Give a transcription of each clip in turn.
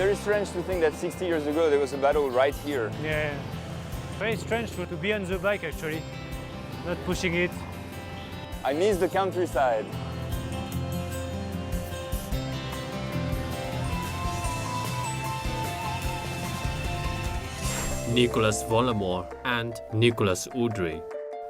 very strange to think that 60 years ago there was a battle right here. Yeah, very strange to be on the bike actually, not pushing it. I miss the countryside. Nicolas Vollamore and Nicolas Audry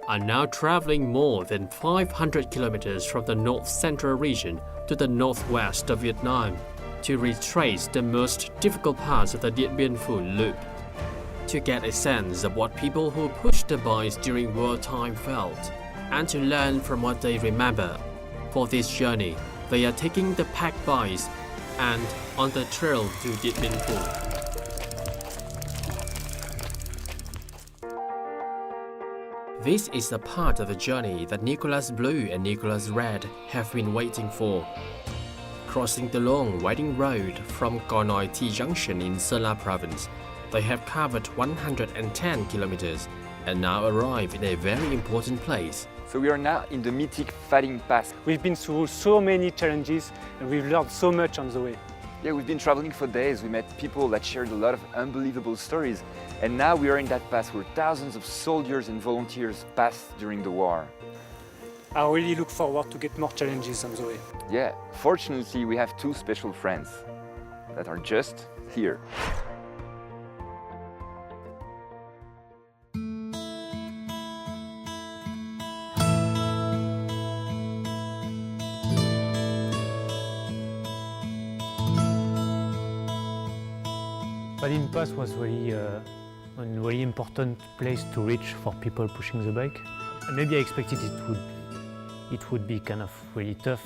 are now traveling more than 500 kilometers from the north central region to the northwest of Vietnam to retrace the most difficult parts of the Điện Biên Phủ loop, to get a sense of what people who pushed the bikes during wartime felt, and to learn from what they remember. For this journey, they are taking the packed bikes and on the trail to Điện Biên Phủ. This is the part of the journey that Nicolas Blue and Nicolas Red have been waiting for. Crossing the long winding road from Cornoi T Junction in Sơn La Province, they have covered 110 kilometers and now arrive in a very important place. So we are now in the mythic Pha Đinh Pass. We've been through so many challenges and we've learned so much on the way. Yeah, we've been traveling for days. We met people that shared a lot of unbelievable stories. And now we are in that pass where thousands of soldiers and volunteers passed during the war. I really look forward to get more challenges on the way. Yeah, fortunately we have two special friends that are just here. Pha Đinh Pass was really a really important place to reach for people pushing the bike. And maybe I expected it would be kind of really tough.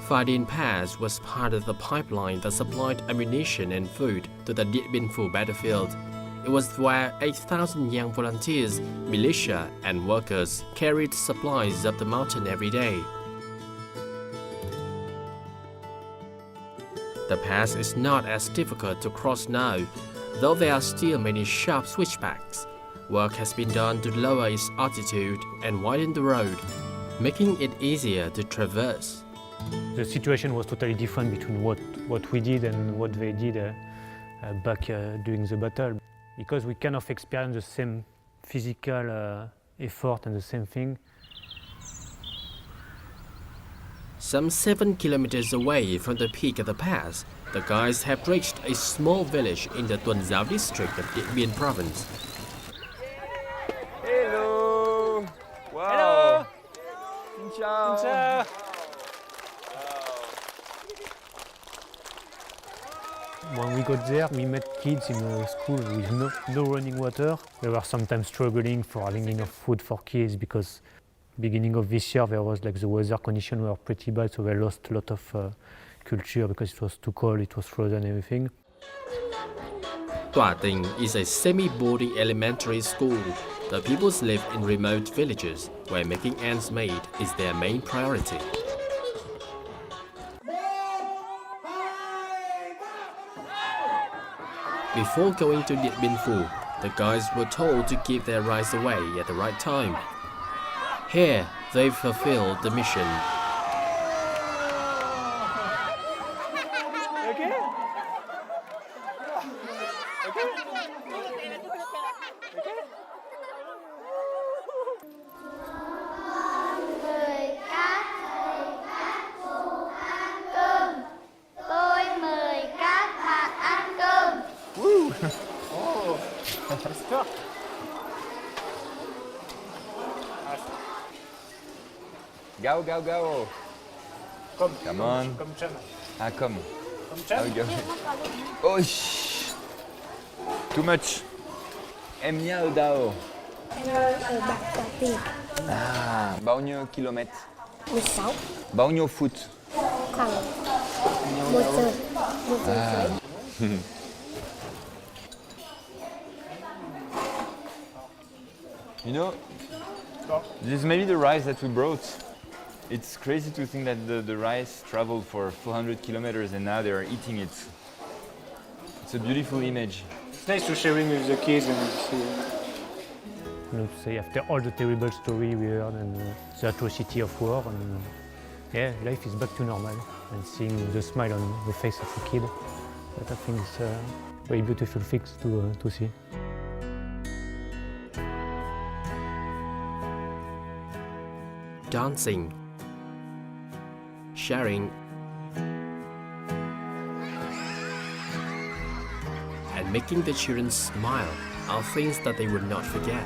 Pha Đinh Pass was part of the pipeline that supplied ammunition and food to the Điện Biên Phủ battlefield. It was where 8,000 young volunteers, militia, and workers carried supplies up the mountain every day. The pass is not as difficult to cross now, though there are still many sharp switchbacks. Work has been done to lower its altitude and widen the road, making it easier to traverse. The situation was totally different between what we did and what they did back during the battle, because we kind of experienced the same physical effort and the same thing. Some 7 kilometers away from the peak of the pass, the guys have reached a small village in the Tuần Giáo district of Điện Biên province. Hello! Wow! Hello! Xin chào! Xin chào! When we got there, we met kids in a school with no running water. They were sometimes struggling for having enough food for kids because beginning of this year there was like the weather conditions were pretty bad, so they lost a lot of culture because it was too cold, it was frozen, everything. Tòa Tình is a semi-boarding elementary school. The pupils live in remote villages where making ends meet is their main priority. Before going to Điện Biên Phủ, the guys were told to keep their rice away at the right time. Here, they fulfilled the mission. Go, go, go! Come on! Ah, come! Oh, go. Oh, shh. Too much! Em nhớ ở đâu? Ở Bạc Tòa Tình. À, bao nhiêu km? 16. Bao nhiêu phút? Khoảng 1 giờ. 1 giờ À. rưỡi. You know, this is maybe the rice that we brought. It's crazy to think that the rice traveled for 400 kilometers and now they are eating it. It's a beautiful image. It's nice to sharing with the kids and see. You know, to say after all the terrible story we heard and the atrocity of war, and yeah, life is back to normal. And seeing the smile on the face of a kid, that I think is a very beautiful thing to see. Dancing, sharing, and making the children smile are things that they would not forget.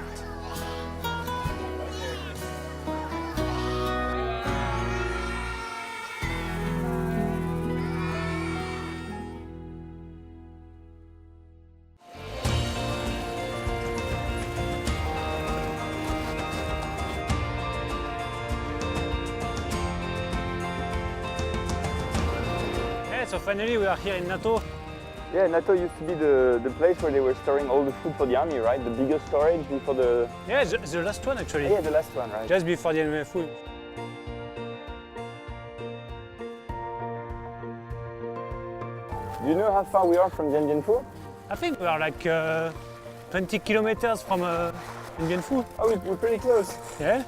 So finally we are here in NATO. Yeah, NATO used to be the place where they were storing all the food for the army, right? The biggest storage before the... Yeah, the last one actually. Yeah, the last one, right? Just before the enemy food. Do you know how far we are from Dien Bien Phu? I think we are like 20 kilometers from Dien Bien Phu. Oh, we're pretty close. Yeah?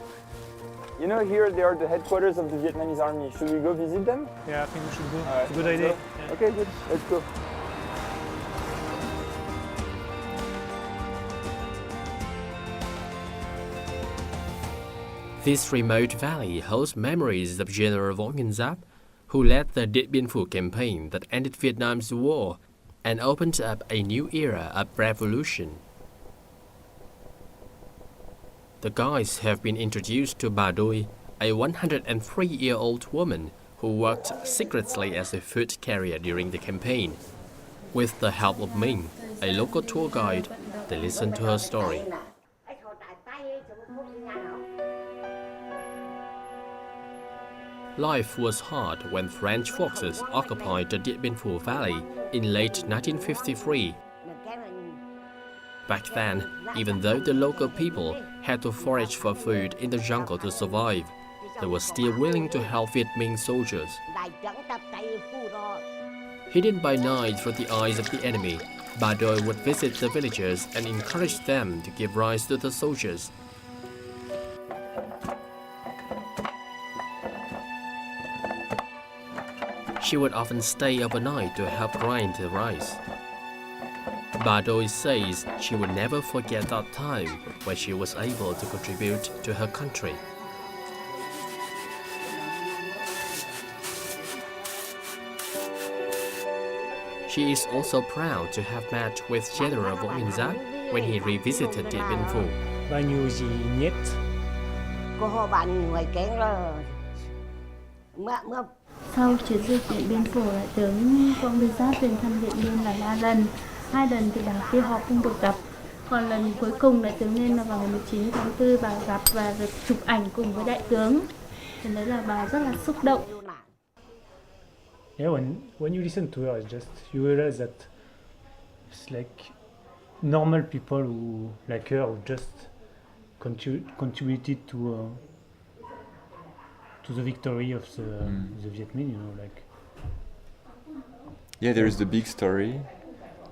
You know, here they are the headquarters of the Vietnamese army. Should we go visit them? Yeah, I think we should go. All right, It's a good let's idea. go. Yeah. Okay, good. Let's go. This remote valley holds memories of General Võ Nguyên Giáp, who led the Điện Biên Phủ campaign that ended Vietnam's war and opened up a new era of revolution. The guides have been introduced to Bà Đôi, a 103-year-old woman who worked secretly as a food carrier during the campaign. With the help of Minh, a local tour guide, they listen to her story. Life was hard when French forces occupied the Điện Biên Phủ Valley in late 1953. Back then, even though the local people had to forage for food in the jungle to survive, they were still willing to help Viet Minh soldiers. Hidden by night from the eyes of the enemy, Bà Đôi would visit the villagers and encourage them to give rice to the soldiers. She would often stay overnight to help grind the rice. Bà Đôi says she would never forget that time when she was able to contribute to her country. She is also proud to have met with General Võ Nguyên Giáp when he revisited Điện Biên Phủ. Bao nhiêu gì nhất? Sau chiến dịch Điện Biên Phủ, Đại tướng Võ Nguyên Giáp về thăm Điện Biên là 3 lần. 2 lần thì bà kia họ không được gặp. Còn lần cuối cùng Đại tướng lên là vào ngày 19 tháng 4 bà gặp và được chụp ảnh cùng với Đại tướng. Thì đấy là bà rất là xúc động. Yeah, when you listen to her, you realize that it's like normal people who, like her, who just contributed to the victory of the Viet Minh, you know, like. Yeah, there is the big story,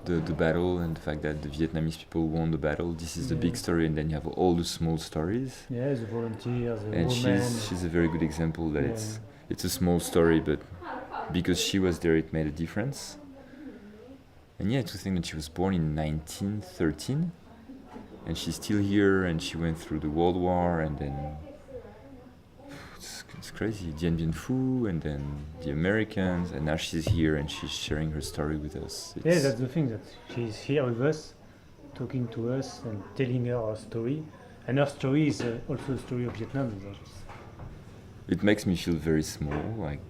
the battle, and the fact that the Vietnamese people won the battle. This is the big story, and then you have all the small stories. Yeah, the volunteers, the and women. she's a very good example that it's a small story, but because she was there, it made a difference. And yeah, to think that she was born in 1913, and she's still here, and she went through the World War, and then it's crazy. Dien Bien Phu, and then the Americans, and now she's here, and she's sharing her story with us. Yeah, that's the thing, that she's here with us, talking to us and telling her story. And her story is also a story of Vietnam. It makes me feel very small, like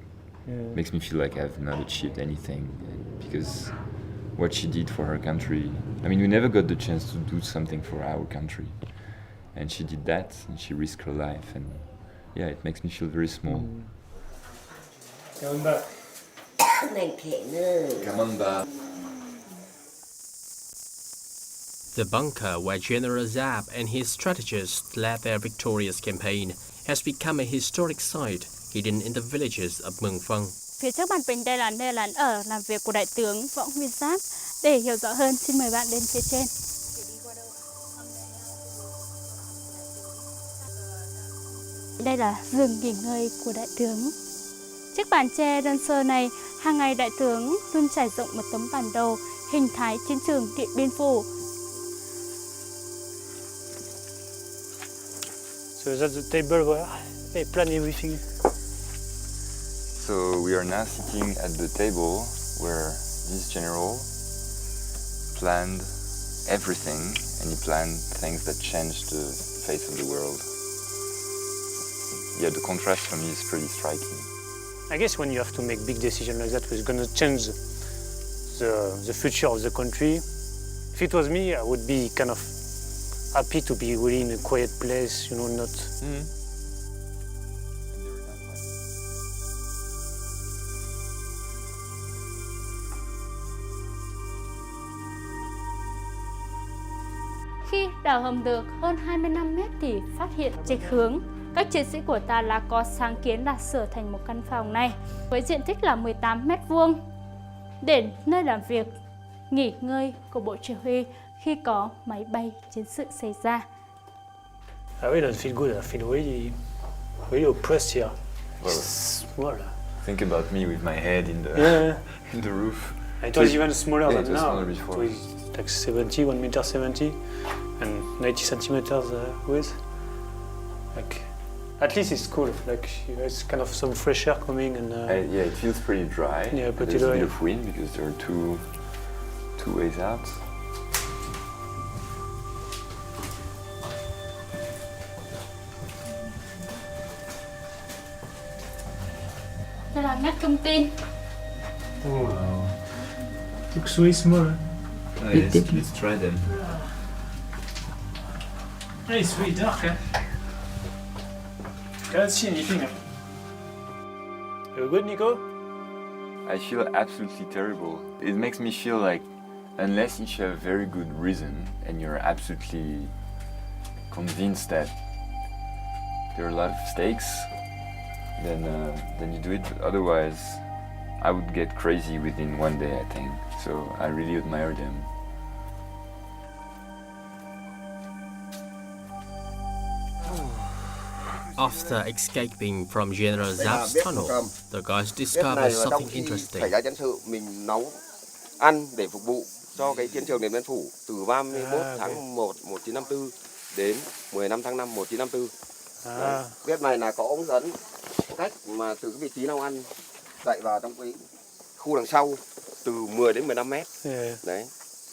makes me feel like I've not achieved anything, because what she did for her country, I mean, we never got the chance to do something for our country, and she did that, and she risked her life, and yeah, it makes me feel very small. Come back. Come on back. The bunker where General Giáp and his strategists led their victorious campaign has become a historic site hidden in the villages of Mường Phăng. Phía trước mặt mình đây là nơi là ở làm việc của Đại tướng Võ Nguyên Giáp. Để hiểu rõ hơn, xin mời bạn đến phía trên. Đây là giường nghỉ ngơi của đại tướng. Chiếc bàn tre đơn sơ này, hàng ngày đại tướng luôn trải rộng một tấm bản đồ hình thái chiến trường Điện Biên Phủ. So that's the table where they plan everything. So we are now sitting at the table where this general planned everything, and he planned things that changed the face of the world. Yeah, the contrast for me is pretty striking. I guess when you have to make big decisions like that, it's going to change the future of the country. If it was me, I would be kind of happy to be really in a quiet place, you know, not. Khi đào hầm được hơn 25 mét thì phát hiện chệch hướng. Các chiến sĩ của ta đã có sáng kiến là sửa thành một căn phòng này với diện tích là 18 mét vuông để nơi làm việc, nghỉ ngơi của bộ chỉ huy khi có máy bay chiến sự xảy ra. I really don't feel good. I feel really oppressed here. Well, think about me with my head in the in the roof. It was even smaller Yeah, it than was now. smaller before. It was like 70, 1 m 70, and 90 centimeters width. Like, at least it's cool. Like, it's kind of some fresh air coming, and Yeah, it feels pretty dry. Yeah, but there's a bit of wind because there are two ways out. Đây là ngắt thông tin. looks way smaller. Let's try them. It's really dark, eh? Cannot see anything. You good, Nico? I feel absolutely terrible. It makes me feel like unless you have a very good reason and you're absolutely convinced that there are a lot of stakes, then you do it. But otherwise, I would get crazy within one day, I think. So I really admire them. After escaping from General Giap's tunnel, the guys discovered something interesting. Xảy ra chiến sự mình nấu ăn để phục vụ cho cái chiến trường Điện Biên Phủ từ 31 tháng 1 1954 đến 15 tháng 5 1954. Đấy. Bếp này là có ống dẫn cách mà từ cái vị trí nấu ăn chạy vào trong cái khu đằng sau từ 10 đến 15 mét. Đấy.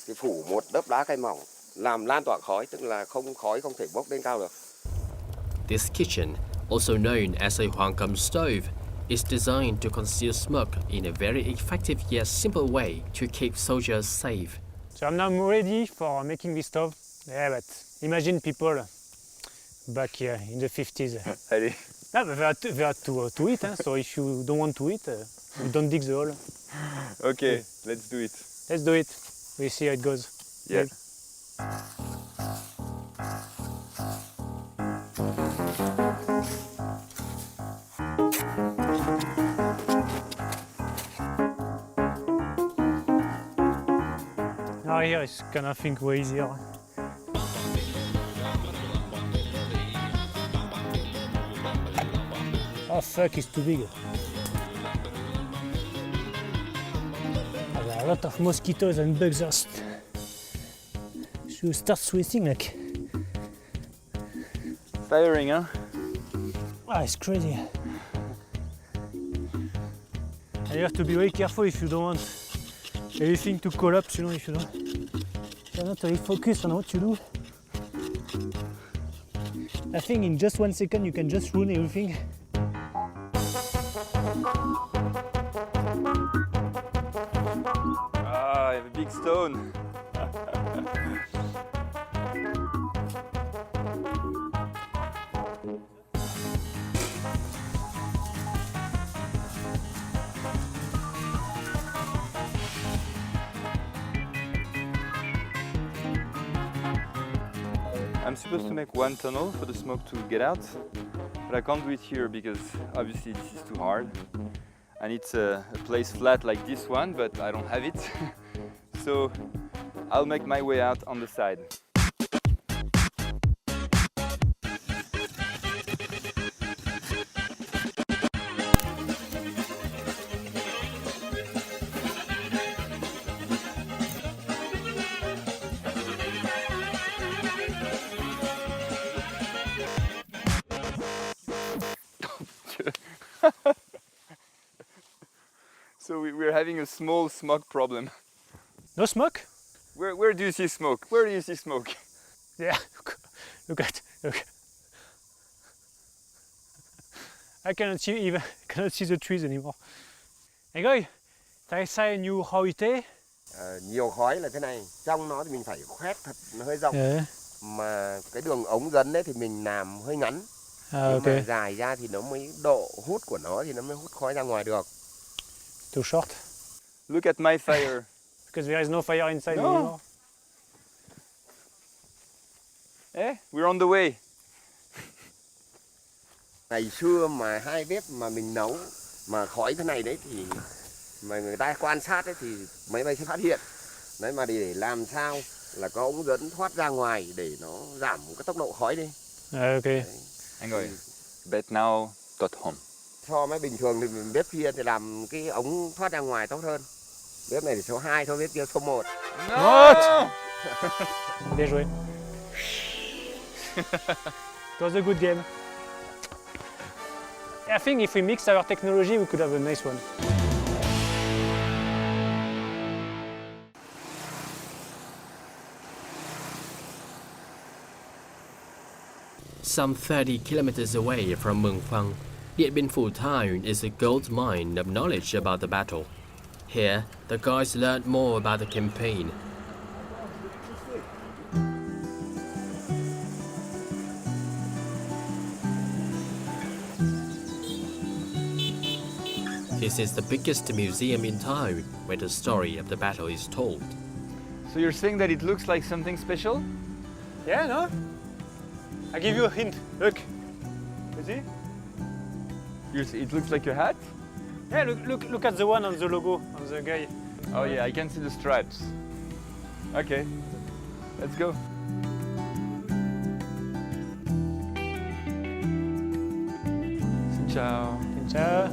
Thì phủ một lớp đá cây mỏng làm lan tỏa khói, tức là khói không thể bốc lên cao được. This kitchen, also known as a Hoàng Cầm stove, is designed to conceal smoke in a very effective yet simple way to keep soldiers safe. So I'm now ready for making this stove. Yeah, but imagine people back here in the 50s. Allez. No, but they are to eat, eh? So if you don't want to eat, you don't dig the hole. Okay, let's do it. Let's do it. We see how it goes. Yeah. Now here it's kind of think way easier. Oh fuck, it's too big. There are a lot of mosquitoes and bugs. Should start sweating like. Tiring, huh? Ah, it's crazy. And you have to be very careful if you don't want everything to collapse, you know, if you're not really focused on what you do. I think in just 1 second you can just ruin everything. Ah, I have a big stone. I'm supposed to make one tunnel for the smoke to get out, but I can't do it here because obviously this is too hard. I need a place flat like this one, but I don't have it. So I'll make my way out on the side. So we're having a small smoke problem. No smoke? Where do you see smoke? Where do you see smoke? Yeah, look. I cannot see the trees anymore. Anh ơi, tại sao nhiều khói thế? Nhiều khói là thế này, trong nó thì mình phải khoét thật hơi rộng, Yeah. mà cái đường ống dẫn đấy thì mình làm hơi ngắn. Nhưng Okay. mà dài ra thì nó mới độ hút của nó thì nó mới hút khói ra ngoài được. Too short. Look at my fire. Because there is no fire inside No. anymore. We're on the way. Ngày xưa mà hai bếp mà mình nấu mà khói thế này đấy thì mà người ta quan sát đấy thì máy bay sẽ phát hiện. Đấy mà để làm sao là có ống dẫn thoát ra ngoài để nó giảm cái tốc độ khói đi. Okay. Anh ơi, bet now got home. So với bình thường thì bếp kia thì làm cái ống thoát ra ngoài tốt hơn. Bếp này thì số 2 thôi, bếp kia số 1. What? Bien joué. It was a good game. I think if we mix our technology, we could have a nice one. Some 30 kilometers away from Mường Phăng, Điện Biên Phủ town is a gold mine of knowledge about the battle. Here, the guys learned more about the campaign. This is the biggest museum in town where the story of the battle is told. So you're saying that it looks like something special? Yeah, no? I give you a hint. Look. You see? It looks like your hat? Yeah, look at the one on the logo, on the guy. Oh yeah, I can see the stripes. Okay, let's go. Xin chào. Xin chào.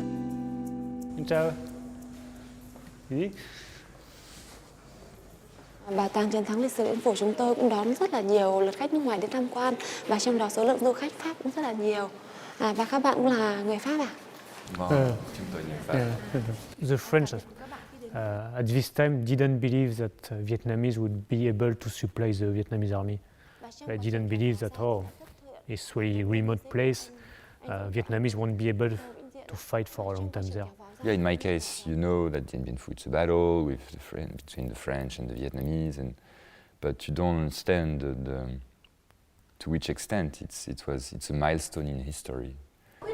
Xin chào. Gì? Bảo tàng chiến thắng lịch sử Điện Biên Phủ chúng tôi cũng đón rất là nhiều lượt khách nước ngoài đến tham quan, và trong đó số lượng du khách Pháp cũng rất là nhiều. Và các bạn cũng là người Pháp à? The French at this time didn't believe that Vietnamese would be able to supply the Vietnamese army. They didn't believe that, it's a really remote place. Vietnamese won't be able to fight for a long time there. Yeah, in my case, you know that Điện Biên Phủ it's a battle with between the French and the Vietnamese, but you don't understand to which extent it's a milestone in history.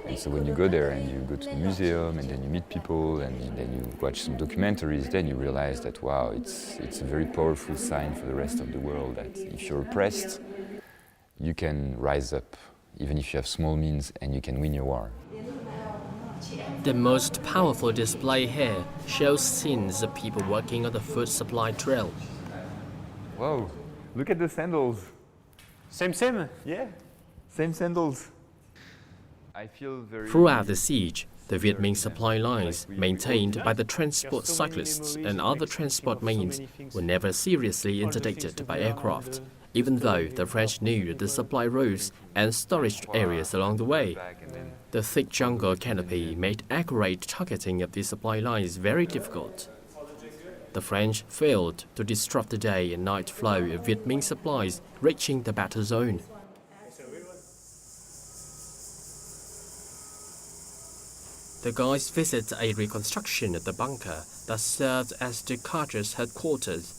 And so when you go there and you go to the museum and then you meet people and then you watch some documentaries, then you realize that wow, it's a very powerful sign for the rest of the world that if you're oppressed, you can rise up, even if you have small means, and you can win your war. The most powerful display here shows scenes of people working on the food supply drill. Whoa, look at the sandals. Same? Yeah, same sandals. I feel very... Throughout the siege, the Viet Minh supply lines, maintained by the transport cyclists and other transport means, were never seriously interdicted by aircraft, even though the French knew the supply routes and storage areas along the way. The thick jungle canopy made accurate targeting of the supply lines very difficult. The French failed to disrupt the day and night flow of Viet Minh supplies reaching the battle zone. The guys visit a reconstruction of the bunker that served as the Carter's headquarters.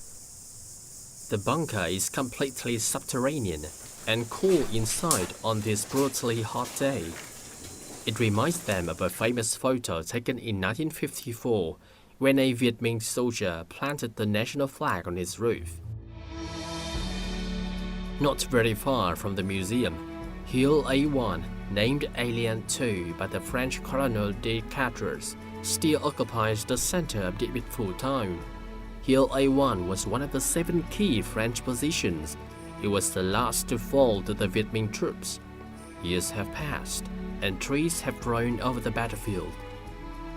The bunker is completely subterranean and cool inside on this brutally hot day. It reminds them of a famous photo taken in 1954 when a Viet Minh soldier planted the national flag on his roof. Not very far from the museum, Hill A1, named Alien 2 by the French Colonel de Cartres, still occupies the center of Điện Biên Phủ town. Hill A1 was one of the 7 key French positions. It was the last to fall to the Viet Minh troops. Years have passed, and trees have grown over the battlefield.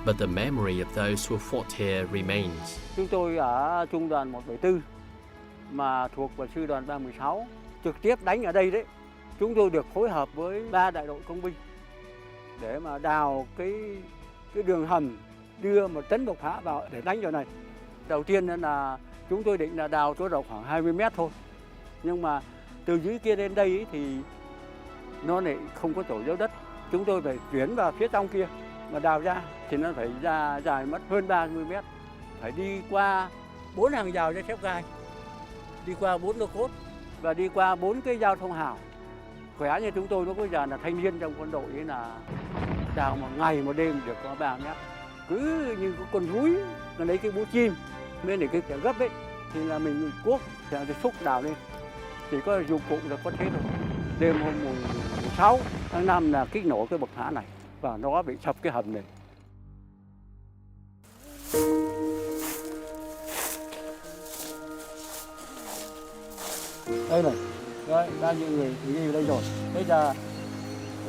But the memory of those who fought here remains. Chúng tôi ở trung đoàn 174 mà thuộc vào sư đoàn 316 trực tiếp đánh ở đây đấy. Chúng tôi được phối hợp với 3 đại đội công binh để mà đào cái đường hầm đưa một tấn độc phá vào để đánh chỗ này. Đầu tiên là chúng tôi định là đào chỗ rộng khoảng 20 mét thôi. Nhưng mà từ dưới kia đến đây ấy thì nó lại không có chỗ dấu đất. Chúng tôi phải chuyển vào phía trong kia mà đào ra thì nó phải ra dài mất hơn 30 mét. Phải đi qua 4 hàng rào dây thép gai, đi qua 4 lô cốt và đi qua 4 cái giao thông hào. Khỏe như chúng tôi lúc bây giờ là thanh niên trong quân đội ấy là đào một ngày một đêm được có 3 mét. Cứ như con rúi nó lấy cái búa chim bên để cái gấp ấy thì là mình cuốc thì xúc đào lên. Chỉ có dụng cụ là có thế thôi. Đêm hôm mùng 6 tháng 5 là kích nổ cái bậc thang này và nó bị sập cái hầm này. Đây này, đây, bao nhiêu người ghi ở đây rồi. Bây giờ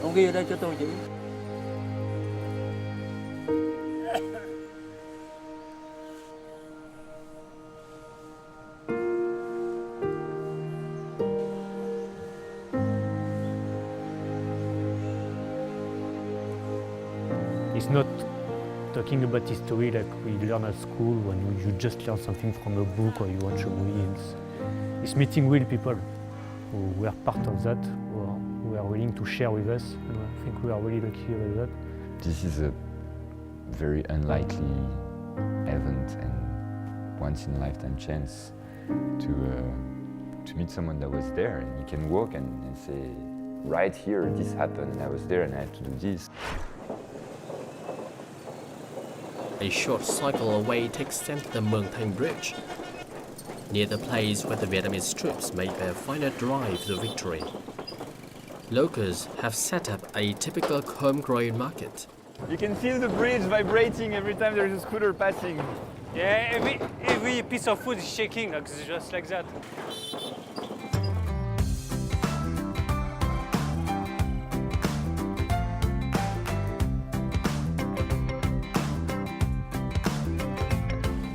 ông ghi ở đây cho tôi chữ. It's not talking about history like we learn at school when you just learn something from a book or you watch a movie. It's meeting real people who were part of that, who are willing to share with us. And I think we are really lucky about that. This is a very unlikely event and once-in-a-lifetime chance to meet someone that was there, and you can walk and say, right here, this happened, and I was there and I had to do this. A short cycle away takes them to the Mường Thanh Bridge, near the place where the Vietnamese troops made their final drive to victory. Locals have set up a typical homegrown market. You can feel the bridge vibrating every time there is a scooter passing. Yeah, every piece of food is shaking, like, just like that.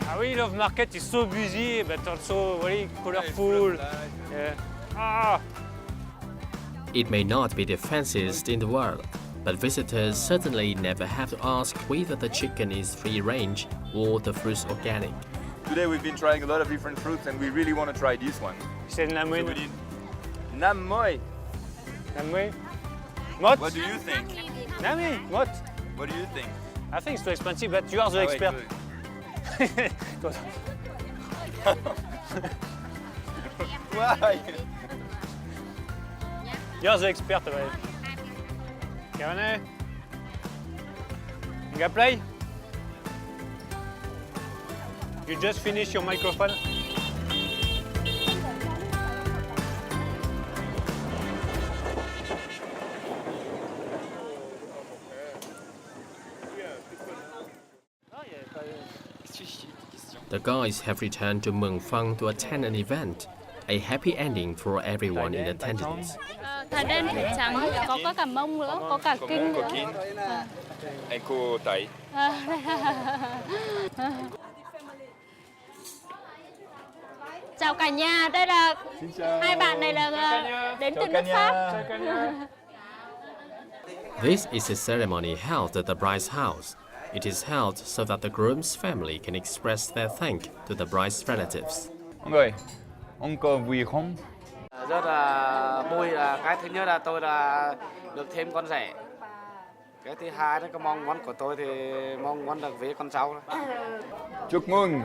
I really love market. It's so busy, but also very colorful. Yeah. Ah. It may not be the fanciest in the world, but visitors certainly never have to ask whether the chicken is free-range or the fruits organic. Today we've been trying a lot of different fruits and we really want to try this one. C'est Nam Moi. Nam Moi. Nam Moi. Mot. What do you think? Nami. Mot. What do you think? I think it's too expensive, but you are the expert. Why? You're the expert, right? Kevin, you got play? You just finished your microphone? The guys have returned to Mường Phăng to attend an event, a happy ending for everyone in attendance. Thả đen, thả trắng, có cả mông nữa, có cả kinh nữa. Anh cô Tẩy. Chào cả nhà, đây là hai bạn này là đến từ nước Pháp. This is a ceremony held at the bride's house. It is held so that the groom's family can express their thanks to the bride's relatives. Ông ơi, ông có vui không? Rất là vui, là cái thứ nhất là tôi là được thêm con rể. Cái thứ hai là cái mong muốn của tôi thì mong muốn được với con cháu. Chúc mừng.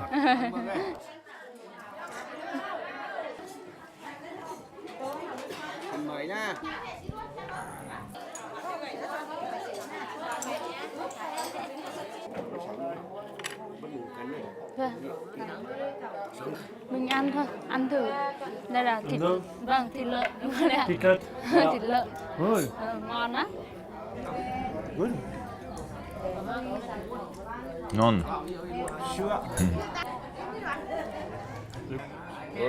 Mời nha. Mình ăn thôi, ăn thử. Đây là thịt, vâng, thịt lợn. Thịt lợn. Thịt lợn. Ngon á. None.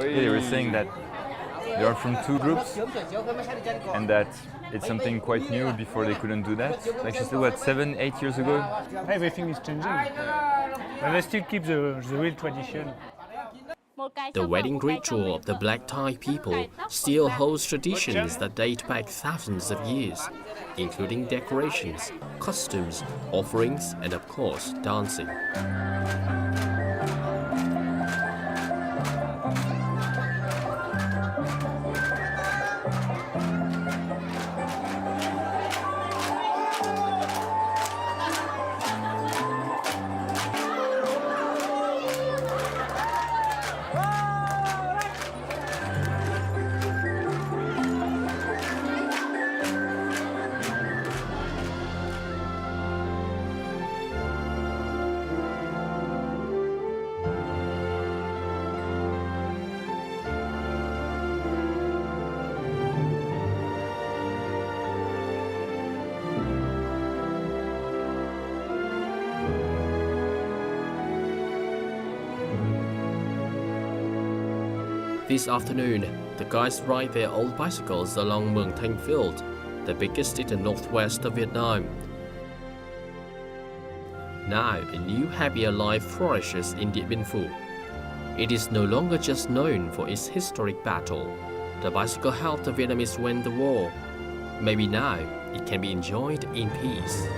They were saying that they are from two groups and that it's something quite new. Before they couldn't do that. Like she said, what, 7, 8 years ago? Everything is changing. But they still keep the real tradition. The wedding ritual of the black Thai people still holds traditions that date back thousands of years, including decorations, costumes, offerings, and of course, dancing. This afternoon, the guys ride their old bicycles along Mường Thanh Field, the biggest in the northwest of Vietnam. Now, a new happier life flourishes in Điện Biên Phủ. It is no longer just known for its historic battle. The bicycle helped the Vietnamese win the war. Maybe now, it can be enjoyed in peace.